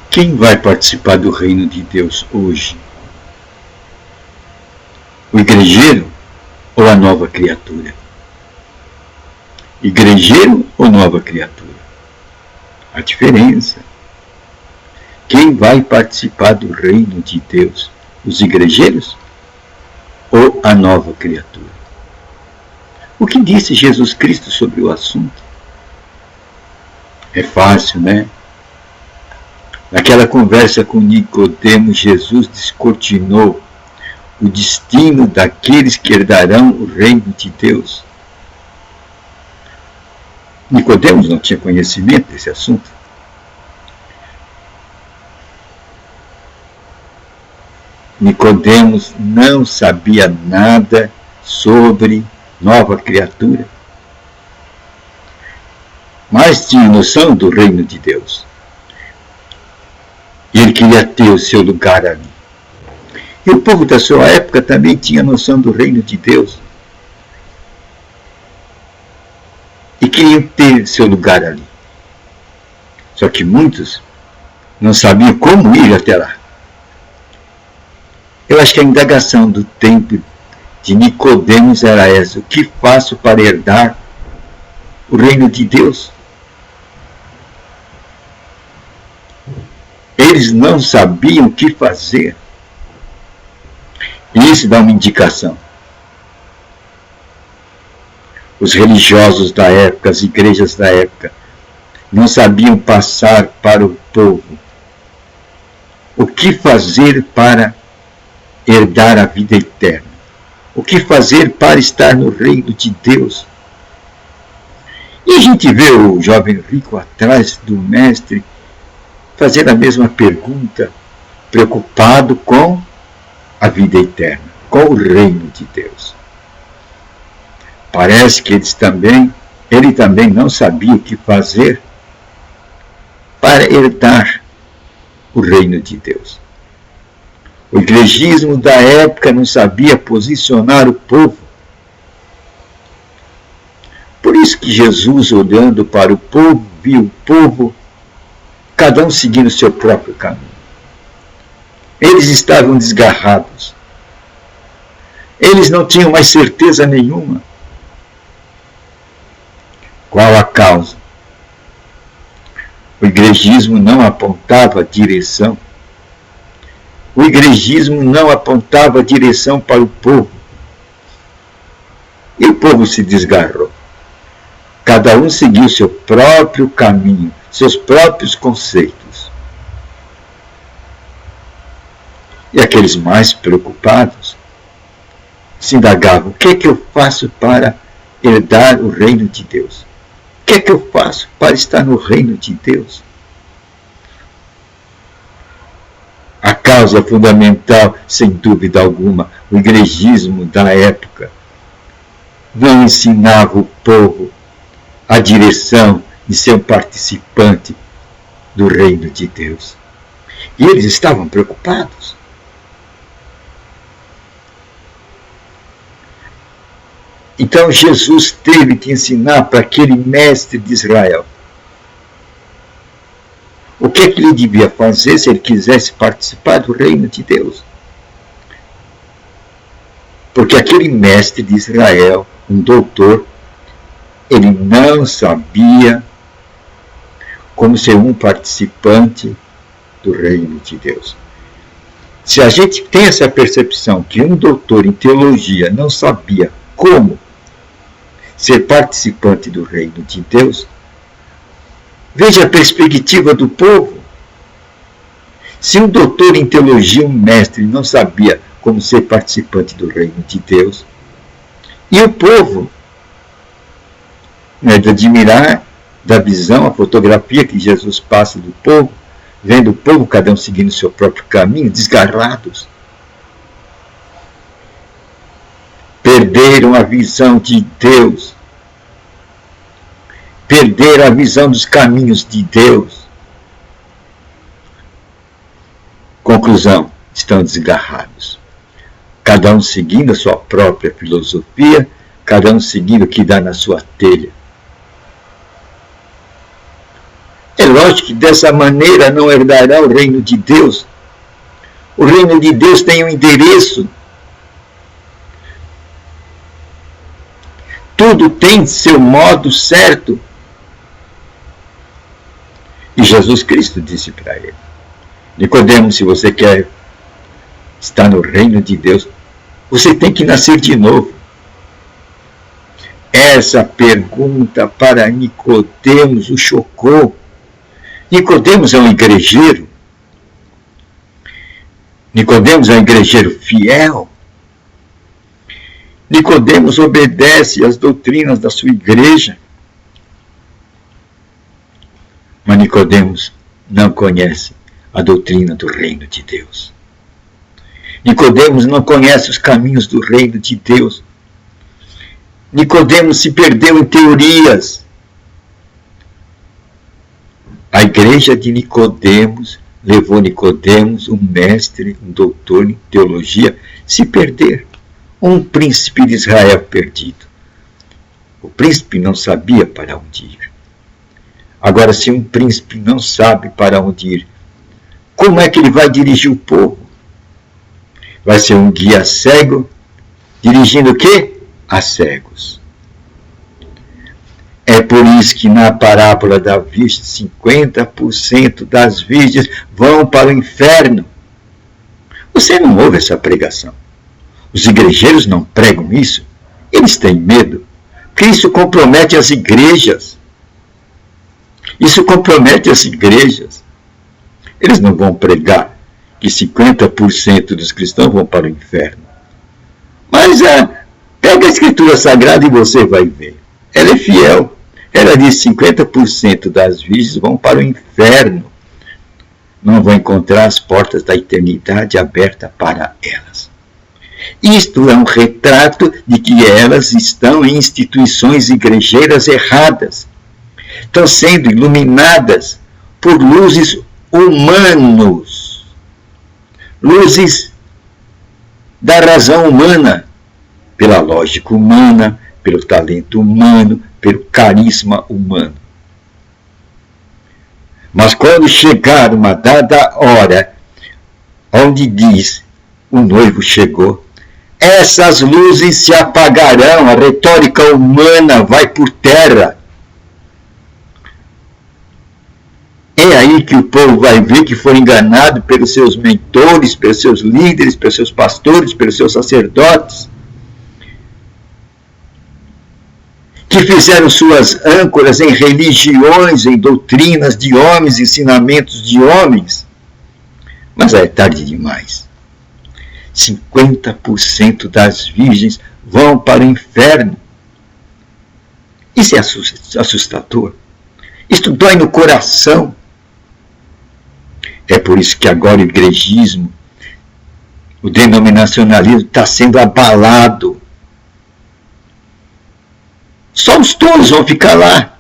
Quem vai participar do reino de Deus hoje? O igrejeiro ou a nova criatura? Igrejeiro ou nova criatura? A diferença. Quem vai participar do reino de Deus? Os igrejeiros ou a nova criatura? O que disse Jesus Cristo sobre o assunto? É fácil, né? Naquela conversa com Nicodemo, Jesus descortinou o destino daqueles que herdarão o reino de Deus. Nicodemo não tinha conhecimento desse assunto. Nicodemos não sabia nada sobre nova criatura, mas tinha noção do reino de Deus. E ele queria ter o seu lugar ali. E o povo da sua época também tinha noção do reino de Deus. E queriam ter seu lugar ali. Só que muitos não sabiam como ir até lá. Eu acho que a indagação do tempo de Nicodemos era essa: o que faço para herdar o reino de Deus? Eles não sabiam o que fazer. E isso dá uma indicação. Os religiosos da época, as igrejas da época, não sabiam passar para o povo o que fazer para herdar a vida eterna. O que fazer para estar no reino de Deus. E a gente vê o jovem rico atrás do mestre fazer a mesma pergunta, preocupado com a vida eterna, com o reino de Deus. Parece que ele também não sabia o que fazer para herdar o reino de Deus. O igrejismo da época não sabia posicionar o povo. Por isso que Jesus, olhando para o povo, viu o povo, cada um seguindo o seu próprio caminho. Eles estavam desgarrados. Eles não tinham mais certeza nenhuma. Qual a causa? O igrejismo não apontava a direção. O igrejismo não apontava a direção para o povo. E o povo se desgarrou. Cada um seguiu seu próprio caminho, seus próprios conceitos. E aqueles mais preocupados se indagavam: o que é que eu faço para herdar o reino de Deus? O que é que eu faço para estar no reino de Deus? A causa fundamental, sem dúvida alguma, o igrejismo da época não ensinava o povo a direção de ser um participante do reino de Deus. E eles estavam preocupados. Então Jesus teve que ensinar para aquele mestre de Israel o que é que ele devia fazer se ele quisesse participar do reino de Deus. Porque aquele mestre de Israel, um doutor, ele não sabia como ser um participante do reino de Deus. Se a gente tem essa percepção que um doutor em teologia não sabia como ser participante do reino de Deus, veja a perspectiva do povo. Se um doutor em teologia, um mestre, não sabia como ser participante do reino de Deus, e o povo, não é de admirar da visão, a fotografia que Jesus passa do povo, vendo o povo, cada um seguindo o seu próprio caminho, desgarrados. Perderam a visão de Deus. Perderam a visão dos caminhos de Deus. Conclusão: estão desgarrados. Cada um seguindo a sua própria filosofia, cada um seguindo o que dá na sua telha. É lógico que dessa maneira não herdará o reino de Deus. O reino de Deus tem um endereço. Tudo tem seu modo certo. E Jesus Cristo disse para ele: Nicodemo, se você quer estar no reino de Deus, você tem que nascer de novo. Essa pergunta para Nicodemos o chocou. Nicodemos é um igrejeiro. Nicodemos é um igrejeiro fiel. Nicodemos obedece às doutrinas da sua igreja. Mas Nicodemos não conhece a doutrina do reino de Deus. Nicodemos não conhece os caminhos do reino de Deus. Nicodemos se perdeu em teorias. A igreja de Nicodemos levou Nicodemos, um mestre, um doutor em teologia, se perder. Um príncipe de Israel perdido. O príncipe não sabia para onde ir. Agora, se um príncipe não sabe para onde ir, como é que ele vai dirigir o povo? Vai ser um guia cego, dirigindo o quê? A cegos. É por isso que na parábola da virgem, 50% das virgens vão para o inferno. Você não ouve essa pregação. Os igrejeiros não pregam isso. Eles têm medo, porque isso compromete as igrejas. Isso compromete as igrejas. Eles não vão pregar que 50% dos cristãos vão para o inferno. Mas pega a Escritura Sagrada e você vai ver. Ela é fiel. Ela diz que 50% das virgens vão para o inferno. Não vão encontrar as portas da eternidade abertas para elas. Isto é um retrato de que elas estão em instituições igrejeiras erradas. Estão sendo iluminadas por luzes humanos. Luzes da razão humana, pela lógica humana, pelo talento humano, pelo carisma humano. Mas quando chegar uma dada hora, onde diz, o noivo chegou, essas luzes se apagarão, a retórica humana vai por terra. É aí que o povo vai ver que foi enganado pelos seus mentores, pelos seus líderes, pelos seus pastores, pelos seus sacerdotes, que fizeram suas âncoras em religiões, em doutrinas de homens, ensinamentos de homens. Mas é tarde demais. 50% das virgens vão para o inferno. Isso é assustador. Isto dói no coração. É por isso que agora o igrejismo, o denominacionalismo está sendo abalado. Só os tolos vão ficar lá.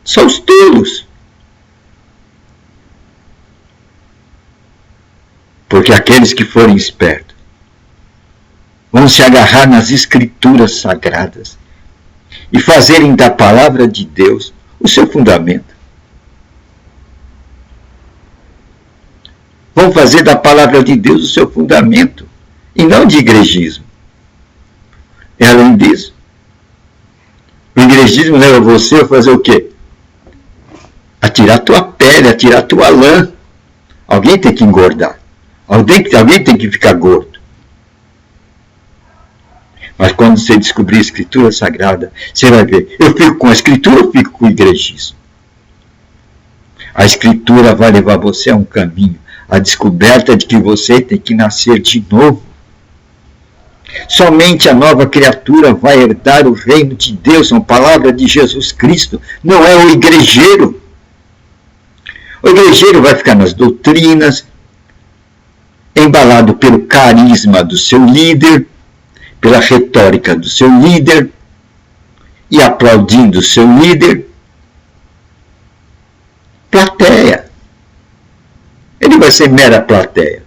Só os tolos. Porque aqueles que forem espertos vão se agarrar nas escrituras sagradas e fazerem da palavra de Deus o seu fundamento. Vão fazer da palavra de Deus o seu fundamento e não de igrejismo. E além disso, o igrejismo leva você a fazer o quê? A tirar tua pele, a tirar tua lã. Alguém tem que engordar. Alguém tem que ficar gordo. Mas quando você descobrir a Escritura Sagrada, você vai ver, eu fico com a Escritura ou fico com o igrejismo? A Escritura vai levar você a um caminho, a descoberta de que você tem que nascer de novo. Somente a nova criatura vai herdar o reino de Deus, a palavra de Jesus Cristo, não é o igrejeiro. O igrejeiro vai ficar nas doutrinas, embalado pelo carisma do seu líder, pela retórica do seu líder, e aplaudindo o seu líder. Plateia. Ele vai ser mera plateia.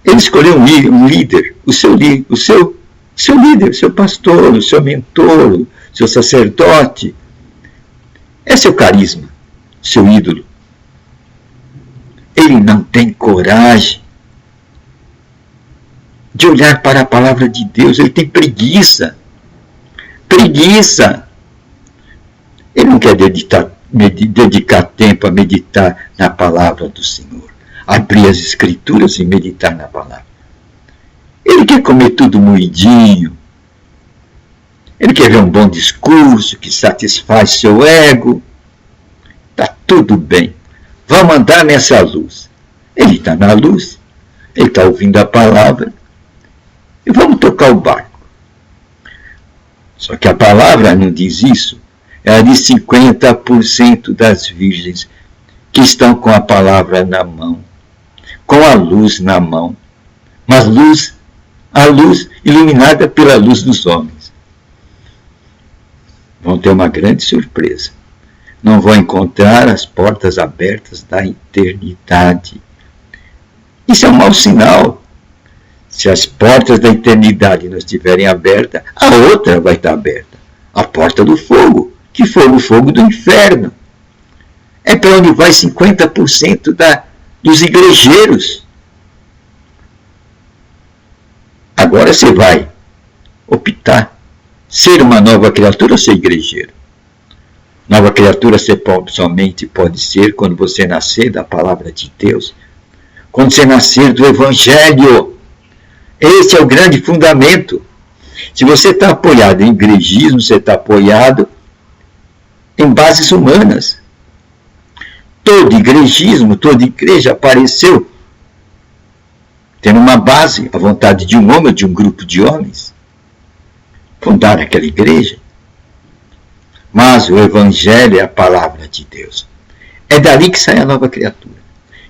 Ele escolheu um líder, o seu líder, o seu pastor, o seu mentor, o seu sacerdote. É seu carisma. seu ídolo. Ele não tem coragem de olhar para a palavra de Deus. Ele tem preguiça. Preguiça. Ele não quer dedicar tempo a meditar na palavra do Senhor. Abrir as Escrituras e meditar na palavra. Ele quer comer tudo moidinho. Ele quer ver um bom discurso que satisfaz seu ego. Está tudo bem. Vamos andar nessa luz. Ele está na luz. Ele está ouvindo a palavra. E vamos tocar o barco. Só que a palavra não diz isso. Ela diz 50% das virgens que estão com a palavra na mão, com a luz na mão. Mas a luz iluminada pela luz dos homens. Vão ter uma grande surpresa. Não vão encontrar as portas abertas da eternidade. Isso é um mau sinal. Se as portas da eternidade não estiverem abertas, a outra vai estar aberta. A porta do fogo. Que fogo? O fogo do inferno. É para onde vai 50% dos igrejeiros. Agora você vai optar ser uma nova criatura ou ser igrejeiro. Nova criatura você somente pode ser quando você nascer da palavra de Deus. Quando você nascer do Evangelho. Esse é o grande fundamento. Se você está apoiado em igrejismo, você está apoiado em bases humanas. Todo igrejismo, toda igreja apareceu tendo uma base, a vontade de um homem ou de um grupo de homens. Fundaram aquela igreja. Mas o Evangelho é a palavra de Deus. É dali que sai a nova criatura.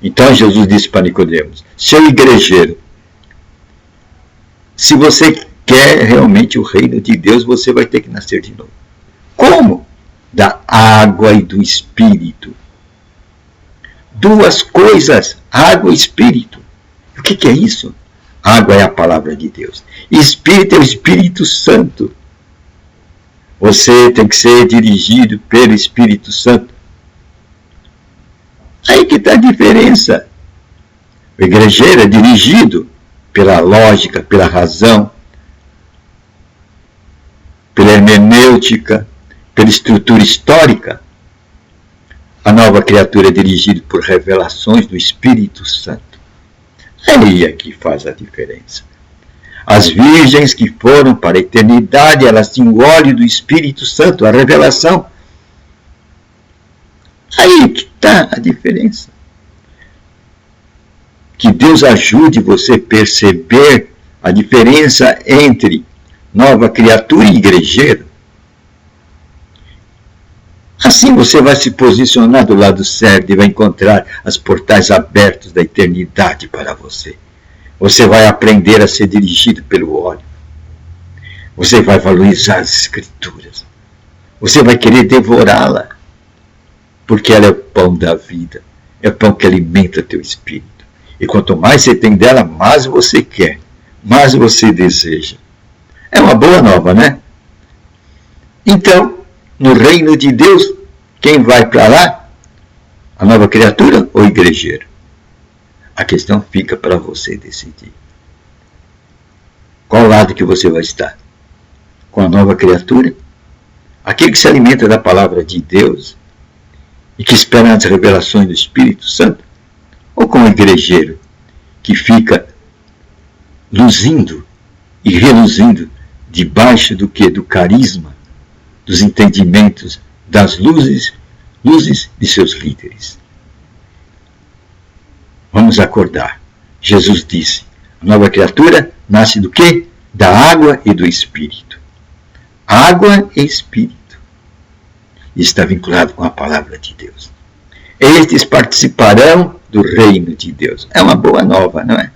Então Jesus disse para Nicodemos, seu igrejeiro, se você quer realmente o reino de Deus, você vai ter que nascer de novo. Como? Da água e do Espírito. Duas coisas, água e Espírito. O que é isso? Água é a palavra de Deus. Espírito é o Espírito Santo. Você tem que ser dirigido pelo Espírito Santo. Aí que está a diferença. O igrejeiro é dirigido pela lógica, pela razão, pela hermenêutica, pela estrutura histórica. A nova criatura é dirigida por revelações do Espírito Santo. Aí é que faz a diferença. As virgens que foram para a eternidade, elas tinham o óleo do Espírito Santo, a revelação. Aí que está a diferença. Que Deus ajude você a perceber a diferença entre nova criatura e igrejeiro. Assim você vai se posicionar do lado certo e vai encontrar as portais abertos da eternidade para você. Você vai aprender a ser dirigido pelo óleo. Você vai valorizar as Escrituras. Você vai querer devorá-la, porque ela é o pão da vida. É o pão que alimenta teu espírito. E quanto mais você tem dela, mais você quer, mais você deseja. É uma boa nova, né? Então, no reino de Deus, quem vai para lá? A nova criatura ou o igrejeiro? A questão fica para você decidir. Qual lado que você vai estar? Com a nova criatura? Aquele que se alimenta da palavra de Deus e que espera as revelações do Espírito Santo? Ou com o igrejeiro que fica luzindo e reluzindo debaixo do que? Do carisma, dos entendimentos, das luzes de seus líderes. Vamos acordar. Jesus disse, a nova criatura nasce do quê? Da água e do Espírito. Água e Espírito. Está vinculado com a palavra de Deus. Estes participarão do reino de Deus. É uma boa nova, não é?